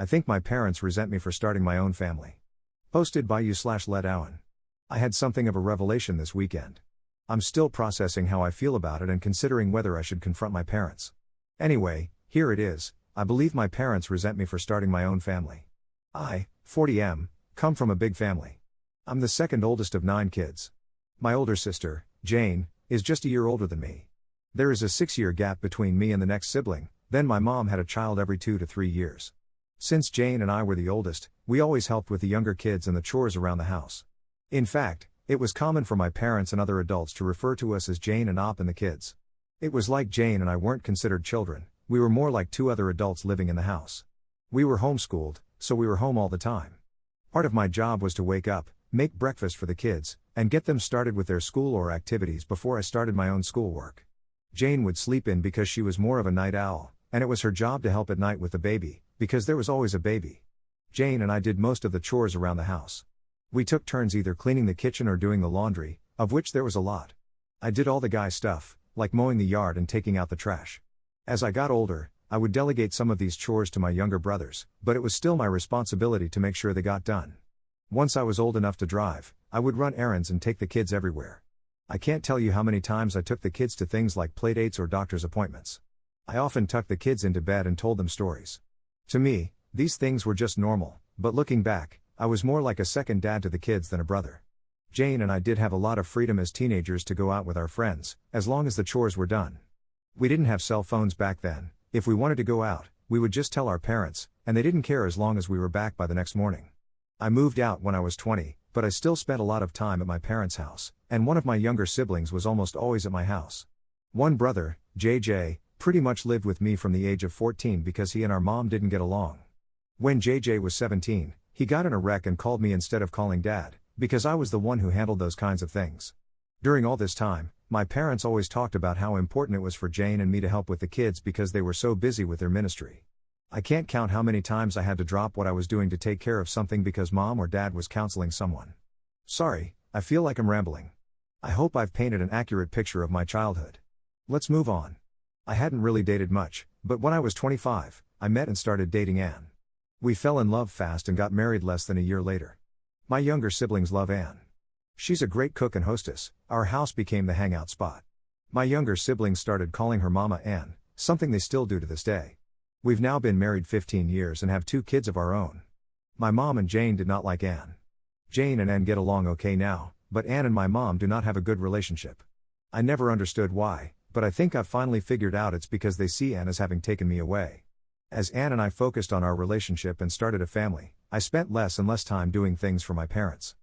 I think my parents resent me for starting my own family. Posted by you/Let Owen. I had something of a revelation this weekend. I'm still processing how I feel about it and considering whether I should confront my parents. Anyway, here it is. I believe my parents resent me for starting my own family. I, 40M, come from a big family. I'm the second oldest of 9 kids. My older sister, Jane, is just a year older than me. There is a 6-year gap between me and the next sibling, then my mom had a child every 2 to 3 years. Since Jane and I were the oldest, we always helped with the younger kids and the chores around the house. In fact, it was common for my parents and other adults to refer to us as Jane and Op and the kids. It was like Jane and I weren't considered children, we were more like 2 other adults living in the house. We were homeschooled, so we were home all the time. Part of my job was to wake up, make breakfast for the kids, and get them started with their school or activities before I started my own schoolwork. Jane would sleep in because she was more of a night owl, and it was her job to help at night with the baby, because there was always a baby. Jane and I did most of the chores around the house. We took turns either cleaning the kitchen or doing the laundry, of which there was a lot. I did all the guy stuff, like mowing the yard and taking out the trash. As I got older, I would delegate some of these chores to my younger brothers, but it was still my responsibility to make sure they got done. Once I was old enough to drive, I would run errands and take the kids everywhere. I can't tell you how many times I took the kids to things like playdates or doctor's appointments. I often tucked the kids into bed and told them stories. To me, these things were just normal, but looking back, I was more like a second dad to the kids than a brother. Jane and I did have a lot of freedom as teenagers to go out with our friends, as long as the chores were done. We didn't have cell phones back then. If we wanted to go out, we would just tell our parents, and they didn't care as long as we were back by the next morning. I moved out when I was 20, but I still spent a lot of time at my parents' house, and one of my younger siblings was almost always at my house. One brother, JJ, pretty much lived with me from the age of 14 because he and our mom didn't get along. When JJ was 17, he got in a wreck and called me instead of calling Dad, because I was the one who handled those kinds of things. During all this time, my parents always talked about how important it was for Jane and me to help with the kids because they were so busy with their ministry. I can't count how many times I had to drop what I was doing to take care of something because Mom or Dad was counseling someone. Sorry, I feel like I'm rambling. I hope I've painted an accurate picture of my childhood. Let's move on. I hadn't really dated much, but when I was 25, I met and started dating Anne. We fell in love fast and got married less than a year later. My younger siblings love Anne. She's a great cook and hostess. Our house became the hangout spot. My younger siblings started calling her Mama Anne, something they still do to this day. We've now been married 15 years and have 2 kids of our own. My mom and Jane did not like Anne. Jane and Anne get along okay now, but Anne and my mom do not have a good relationship. I never understood why, but I think I've finally figured out it's because they see Anne as having taken me away. As Anne and I focused on our relationship and started a family, I spent less and less time doing things for my parents.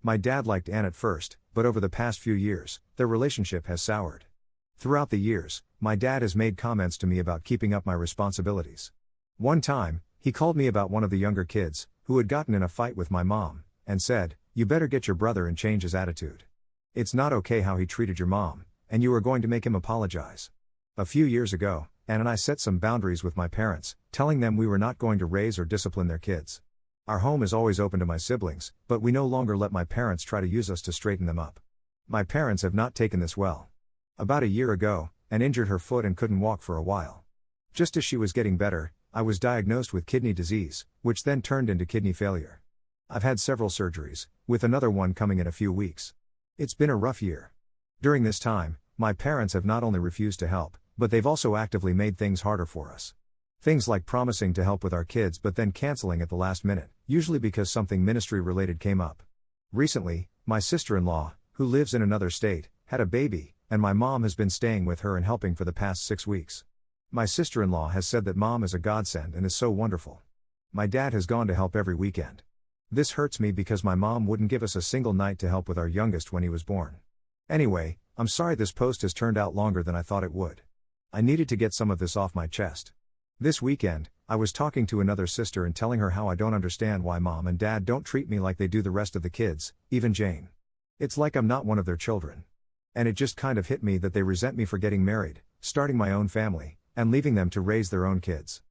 My dad liked Anne at first, but over the past few years, their relationship has soured. Throughout the years, my dad has made comments to me about keeping up my responsibilities. One time, he called me about one of the younger kids, who had gotten in a fight with my mom, and said, "You better get your brother and change his attitude. It's not okay how he treated your mom, and you are going to make him apologize." A few years ago, Anne and I set some boundaries with my parents, telling them we were not going to raise or discipline their kids. Our home is always open to my siblings, but we no longer let my parents try to use us to straighten them up. My parents have not taken this well. About a year ago, Anne injured her foot and couldn't walk for a while. Just as she was getting better, I was diagnosed with kidney disease, which then turned into kidney failure. I've had several surgeries, with another one coming in a few weeks. It's been a rough year. During this time, my parents have not only refused to help, but they've also actively made things harder for us. Things like promising to help with our kids but then canceling at the last minute, usually because something ministry-related came up. Recently, my sister-in-law, who lives in another state, had a baby, and my mom has been staying with her and helping for the past 6 weeks. My sister-in-law has said that Mom is a godsend and is so wonderful. My dad has gone to help every weekend. This hurts me because my mom wouldn't give us a single night to help with our youngest when he was born. Anyway, I'm sorry this post has turned out longer than I thought it would. I needed to get some of this off my chest. This weekend, I was talking to another sister and telling her how I don't understand why Mom and Dad don't treat me like they do the rest of the kids, even Jane. It's like I'm not one of their children. And it just kind of hit me that they resent me for getting married, starting my own family, and leaving them to raise their own kids.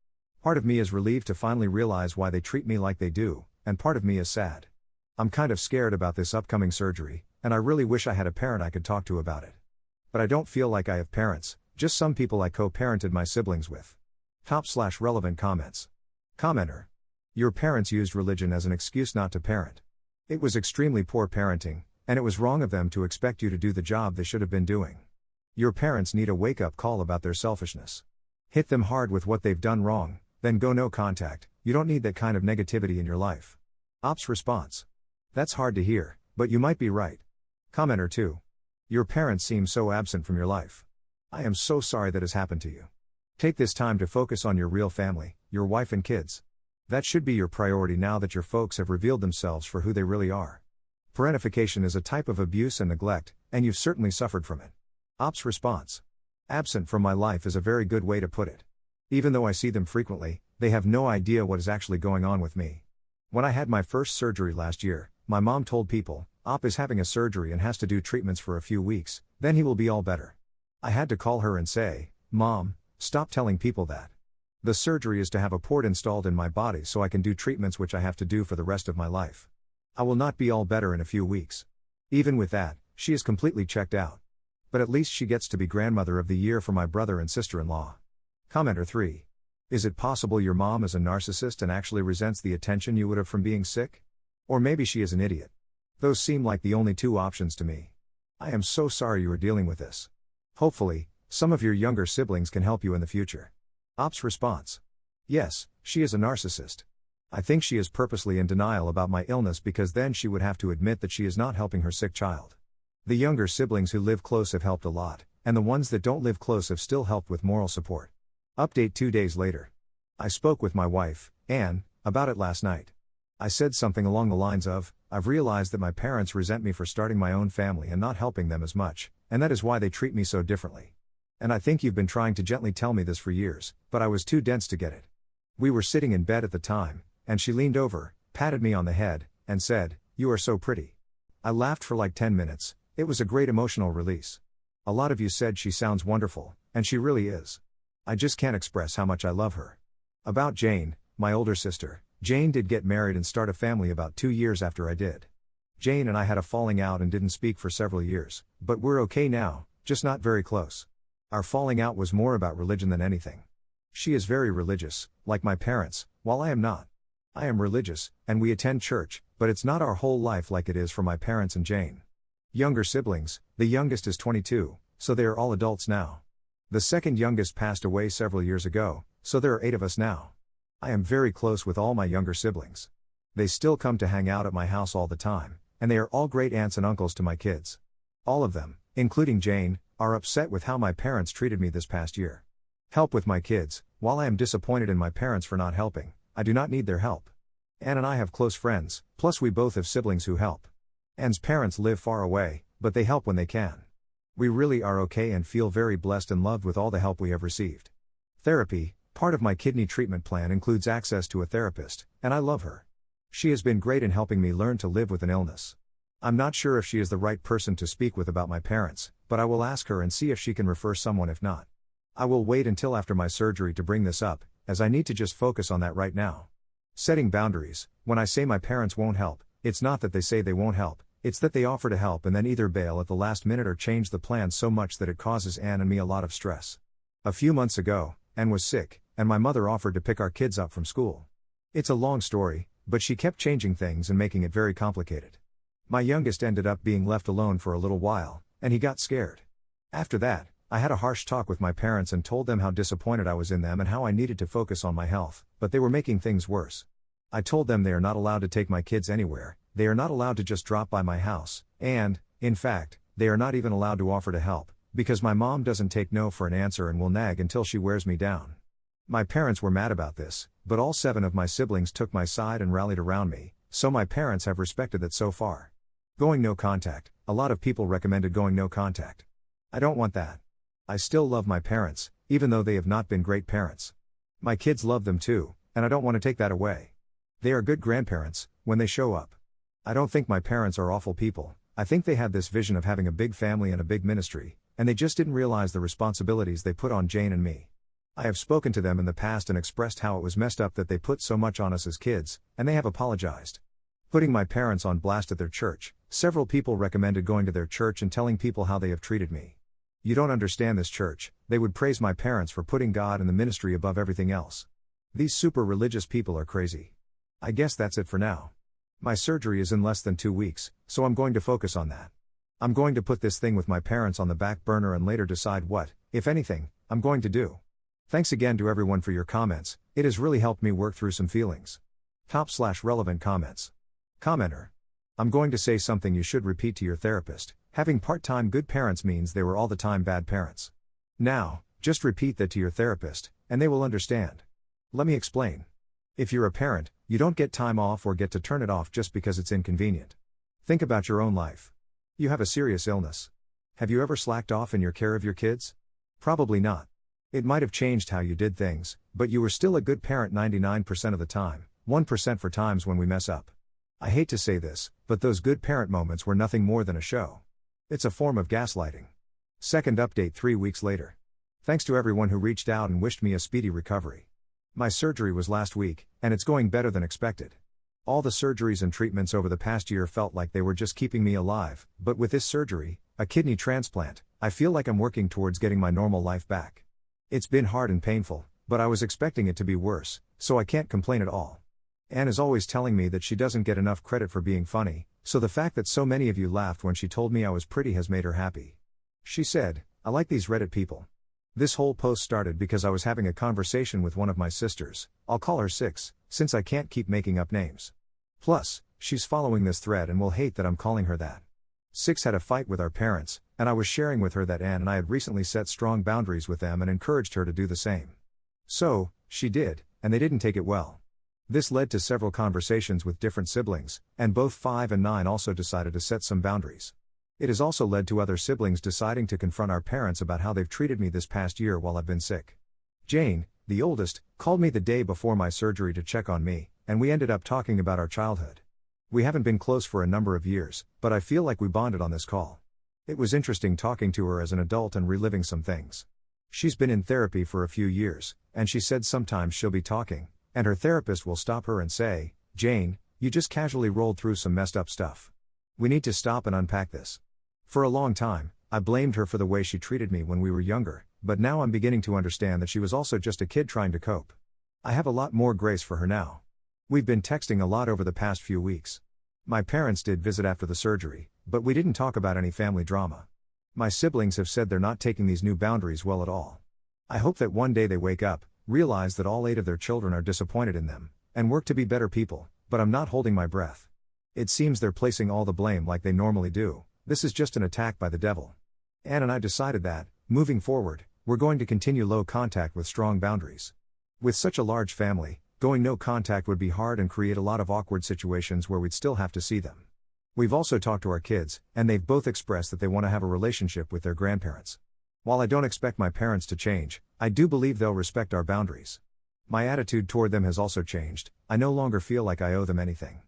Part of me is relieved to finally realize why they treat me like they do, and part of me is sad. I'm kind of scared about this upcoming surgery, and I really wish I had a parent I could talk to about it. But I don't feel like I have parents, just some people I co-parented my siblings with. /relevant comments. Commenter. Your parents used religion as an excuse not to parent. It was extremely poor parenting, and it was wrong of them to expect you to do the job they should have been doing. Your parents need a wake-up call about their selfishness. Hit them hard with what they've done wrong, then go no contact. You don't need that kind of negativity in your life. Ops response. That's hard to hear, but you might be right. Commenter 2. Your parents seem so absent from your life. I am so sorry that has happened to you. Take this time to focus on your real family, your wife and kids. That should be your priority now that your folks have revealed themselves for who they really are. Parentification is a type of abuse and neglect, and you've certainly suffered from it. Ops response. Absent from my life is a very good way to put it. Even though I see them frequently, they have no idea what is actually going on with me. When I had my first surgery last year, my mom told people, Op is having a surgery and has to do treatments for a few weeks, then he will be all better. I had to call her and say, Mom, stop telling people that. The surgery is to have a port installed in my body so I can do treatments which I have to do for the rest of my life. I will not be all better in a few weeks. Even with that, she is completely checked out. But at least she gets to be grandmother of the year for my brother and sister-in-law. Commenter 3. Is it possible your mom is a narcissist and actually resents the attention you would have from being sick? Or maybe she is an idiot. Those seem like the only two options to me. I am so sorry you are dealing with this. Hopefully, some of your younger siblings can help you in the future. Ops response. Yes, she is a narcissist. I think she is purposely in denial about my illness because then she would have to admit that she is not helping her sick child. The younger siblings who live close have helped a lot, and the ones that don't live close have still helped with moral support. Update 2 days later. I spoke with my wife, Anne, about it last night. I said something along the lines of, I've realized that my parents resent me for starting my own family and not helping them as much, and that is why they treat me so differently. And I think you've been trying to gently tell me this for years, but I was too dense to get it. We were sitting in bed at the time, and she leaned over, patted me on the head, and said, You are so pretty. I laughed for like 10 minutes, it was a great emotional release. A lot of you said she sounds wonderful, and she really is. I just can't express how much I love her. About Jane, my older sister, Jane did get married and start a family about 2 years after I did. Jane and I had a falling out and didn't speak for several years, but we're okay now, just not very close. Our falling out was more about religion than anything. She is very religious, like my parents, while I am not. I am religious, and we attend church, but it's not our whole life like it is for my parents and Jane. Younger siblings, the youngest is 22, so they are all adults now. The second youngest passed away several years ago, so there are 8 of us now. I am very close with all my younger siblings. They still come to hang out at my house all the time, and they are all great aunts and uncles to my kids. All of them, including Jane, are upset with how my parents treated me this past year. Help with my kids. While I am disappointed in my parents for not helping, I do not need their help. Anne and I have close friends, plus we both have siblings who help. Anne's parents live far away, but they help when they can. We really are okay and feel very blessed and loved with all the help we have received. Therapy, part of my kidney treatment plan includes access to a therapist, and I love her. She has been great in helping me learn to live with an illness. I'm not sure if she is the right person to speak with about my parents, but I will ask her and see if she can refer someone if not. I will wait until after my surgery to bring this up, as I need to just focus on that right now. Setting boundaries. When I say my parents won't help, it's not that they say they won't help, it's that they offer to help and then either bail at the last minute or change the plan so much that it causes Anne and me a lot of stress. A few months ago, Anne was sick, and my mother offered to pick our kids up from school. It's a long story, but she kept changing things and making it very complicated. My youngest ended up being left alone for a little while, and he got scared. After that, I had a harsh talk with my parents and told them how disappointed I was in them and how I needed to focus on my health, but they were making things worse. I told them they are not allowed to take my kids anywhere, they are not allowed to just drop by my house, and, in fact, they are not even allowed to offer to help, because my mom doesn't take no for an answer and will nag until she wears me down. My parents were mad about this, but all 7 of my siblings took my side and rallied around me, so my parents have respected that so far. Going no contact. A lot of people recommended going no contact. I don't want that. I still love my parents, even though they have not been great parents. My kids love them too, and I don't want to take that away. They are good grandparents, when they show up. I don't think my parents are awful people, I think they had this vision of having a big family and a big ministry, and they just didn't realize the responsibilities they put on Jane and me. I have spoken to them in the past and expressed how it was messed up that they put so much on us as kids, and they have apologized. Putting my parents on blast at their church, several people recommended going to their church and telling people how they have treated me. You don't understand this church, they would praise my parents for putting God and the ministry above everything else. These super religious people are crazy. I guess that's it for now. My surgery is in less than 2 weeks, so I'm going to focus on that. I'm going to put this thing with my parents on the back burner and later decide what, if anything, I'm going to do. Thanks again to everyone for your comments, it has really helped me work through some feelings. Top/relevant comments. Commenter. I'm going to say something you should repeat to your therapist. Having part-time good parents means they were all the time bad parents. Now, just repeat that to your therapist, and they will understand. Let me explain. If you're a parent, you don't get time off or get to turn it off just because it's inconvenient. Think about your own life. You have a serious illness. Have you ever slacked off in your care of your kids? Probably not. It might have changed how you did things, but you were still a good parent 99% of the time, 1% for times when we mess up. I hate to say this, but those good parent moments were nothing more than a show. It's a form of gaslighting. Second update 3 weeks later. Thanks to everyone who reached out and wished me a speedy recovery. My surgery was last week, and it's going better than expected. All the surgeries and treatments over the past year felt like they were just keeping me alive, but with this surgery, a kidney transplant, I feel like I'm working towards getting my normal life back. It's been hard and painful, but I was expecting it to be worse, so I can't complain at all. Anne is always telling me that she doesn't get enough credit for being funny, so the fact that so many of you laughed when she told me I was pretty has made her happy. She said, "I like these Reddit people." This whole post started because I was having a conversation with one of my sisters, I'll call her Six, since I can't keep making up names. Plus, she's following this thread and will hate that I'm calling her that. Six had a fight with our parents, and I was sharing with her that Anne and I had recently set strong boundaries with them and encouraged her to do the same. So, she did, and they didn't take it well. This led to several conversations with different siblings, and both 5 and 9 also decided to set some boundaries. It has also led to other siblings deciding to confront our parents about how they've treated me this past year while I've been sick. Jane, the oldest, called me the day before my surgery to check on me, and we ended up talking about our childhood. We haven't been close for a number of years, but I feel like we bonded on this call. It was interesting talking to her as an adult and reliving some things. She's been in therapy for a few years, and she said sometimes she'll be talking, and her therapist will stop her and say, "Jane, you just casually rolled through some messed up stuff. We need to stop and unpack this." For a long time, I blamed her for the way she treated me when we were younger, but now I'm beginning to understand that she was also just a kid trying to cope. I have a lot more grace for her now. We've been texting a lot over the past few weeks. My parents did visit after the surgery, but we didn't talk about any family drama. My siblings have said they're not taking these new boundaries well at all. I hope that one day they wake up, realize that all 8 of their children are disappointed in them, and work to be better people, but I'm not holding my breath. It seems they're placing all the blame like they normally do. This is just an attack by the devil. Anne and I decided that, moving forward, we're going to continue low contact with strong boundaries. With such a large family, going no contact would be hard and create a lot of awkward situations where we'd still have to see them. We've also talked to our kids, and they've both expressed that they want to have a relationship with their grandparents. While I don't expect my parents to change, I do believe they'll respect our boundaries. My attitude toward them has also changed. I no longer feel like I owe them anything.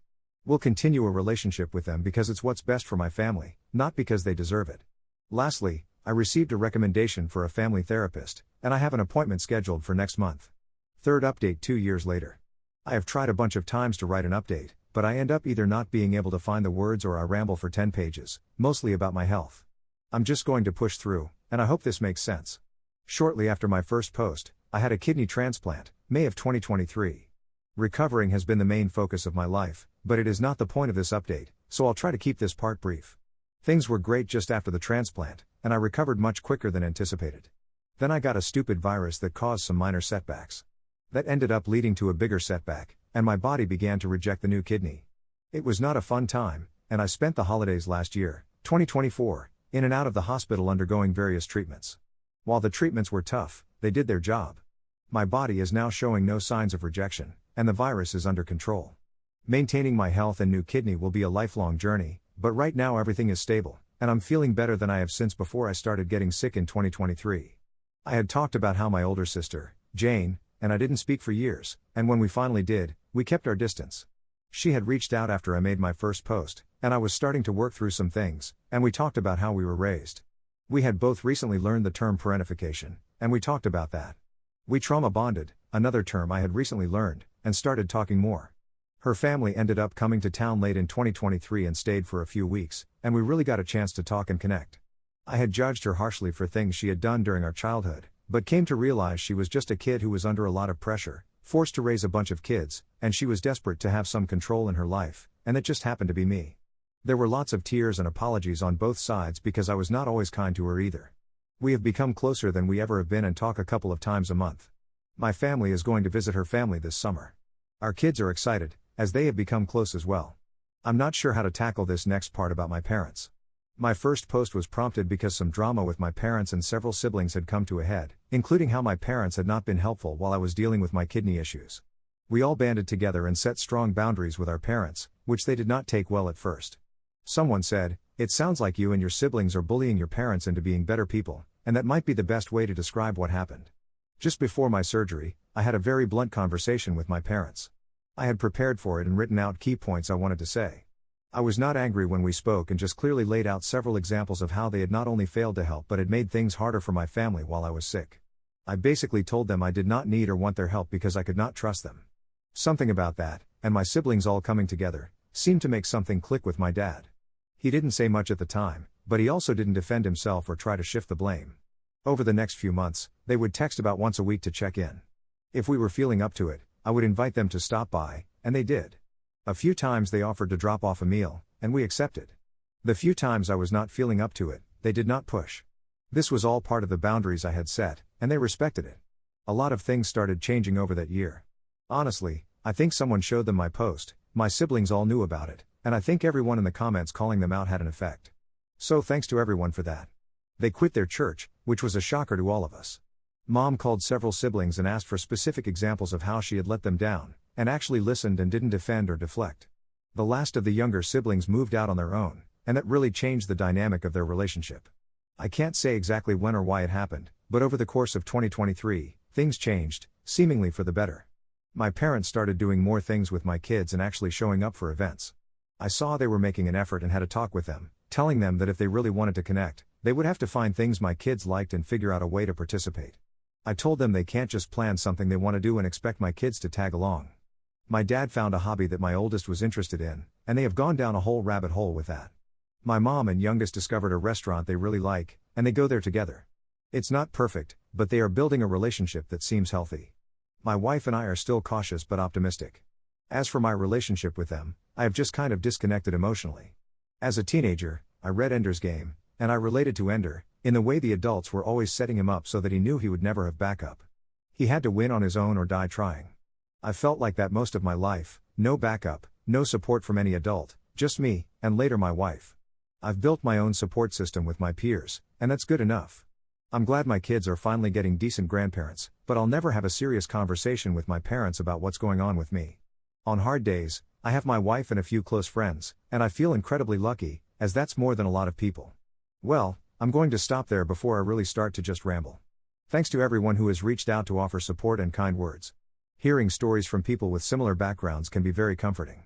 We'll continue a relationship with them because it's what's best for my family, not because they deserve it. Lastly, I received a recommendation for a family therapist, and I have an appointment scheduled for next month. Third update 2 years later. I have tried a bunch of times to write an update, but I end up either not being able to find the words or I ramble for 10 pages, mostly about my health. I'm just going to push through, and I hope this makes sense. Shortly after my first post, I had a kidney transplant, May of 2023. Recovering has been the main focus of my life, but it is not the point of this update, so I'll try to keep this part brief. Things were great just after the transplant, and I recovered much quicker than anticipated. Then I got a stupid virus that caused some minor setbacks. That ended up leading to a bigger setback, and my body began to reject the new kidney. It was not a fun time, and I spent the holidays last year, 2024, in and out of the hospital undergoing various treatments. While the treatments were tough, they did their job. My body is now showing no signs of rejection, and the virus is under control. Maintaining my health and new kidney will be a lifelong journey, but right now everything is stable, and I'm feeling better than I have since before I started getting sick in 2023. I had talked about how my older sister, Jane, and I didn't speak for years, and when we finally did, we kept our distance. She had reached out after I made my first post, and I was starting to work through some things, and we talked about how we were raised. We had both recently learned the term parentification, and we talked about that. We trauma bonded, another term I had recently learned, and started talking more. Her family ended up coming to town late in 2023 and stayed for a few weeks, and we really got a chance to talk and connect. I had judged her harshly for things she had done during our childhood, but came to realize she was just a kid who was under a lot of pressure, Forced to raise a bunch of kids, and she was desperate to have some control in her life, and it just happened to be me. There were lots of tears and apologies on both sides because I was not always kind to her either. We have become closer than we ever have been and talk a couple of times a month. My family is going to visit her family this summer. Our kids are excited, as they have become close as well. I'm not sure how to tackle this next part about my parents. My first post was prompted because some drama with my parents and several siblings had come to a head, including how my parents had not been helpful while I was dealing with my kidney issues. We all banded together and set strong boundaries with our parents, which they did not take well at first. Someone said, "It sounds like you and your siblings are bullying your parents into being better people, and that might be the best way to describe what happened." Just before my surgery, I had a very blunt conversation with my parents. I had prepared for it and written out key points I wanted to say. I was not angry when we spoke and just clearly laid out several examples of how they had not only failed to help but had made things harder for my family while I was sick. I basically told them I did not need or want their help because I could not trust them. Something about that, and my siblings all coming together, seemed to make something click with my dad. He didn't say much at the time, but he also didn't defend himself or try to shift the blame. Over the next few months, they would text about once a week to check in. If we were feeling up to it, I would invite them to stop by, and they did. A few times they offered to drop off a meal, and we accepted. The few times I was not feeling up to it, they did not push. This was all part of the boundaries I had set, and they respected it. A lot of things started changing over that year. Honestly, I think someone showed them my post, my siblings all knew about it, and I think everyone in the comments calling them out had an effect. So thanks to everyone for that. They quit their church, which was a shocker to all of us. Mom called several siblings and asked for specific examples of how she had let them down, and actually listened and didn't defend or deflect. The last of the younger siblings moved out on their own, and that really changed the dynamic of their relationship. I can't say exactly when or why it happened, but over the course of 2023, things changed, seemingly for the better. My parents started doing more things with my kids and actually showing up for events. I saw they were making an effort and had a talk with them, telling them that if they really wanted to connect, they would have to find things my kids liked and figure out a way to participate. I told them they can't just plan something they want to do and expect my kids to tag along. My dad found a hobby that my oldest was interested in, and they have gone down a whole rabbit hole with that. My mom and youngest discovered a restaurant they really like, and they go there together. It's not perfect, but they are building a relationship that seems healthy. My wife and I are still cautious but optimistic. As for my relationship with them, I have just kind of disconnected emotionally. As a teenager, I read Ender's Game, and I related to Ender, in the way the adults were always setting him up so that he knew he would never have backup. He had to win on his own or die trying. I felt like that most of my life, no backup, no support from any adult, just me, and later my wife. I've built my own support system with my peers, and that's good enough. I'm glad my kids are finally getting decent grandparents, but I'll never have a serious conversation with my parents about what's going on with me. On hard days, I have my wife and a few close friends, and I feel incredibly lucky, as that's more than a lot of people. Well, I'm going to stop there before I really start to just ramble. Thanks to everyone who has reached out to offer support and kind words. Hearing stories from people with similar backgrounds can be very comforting.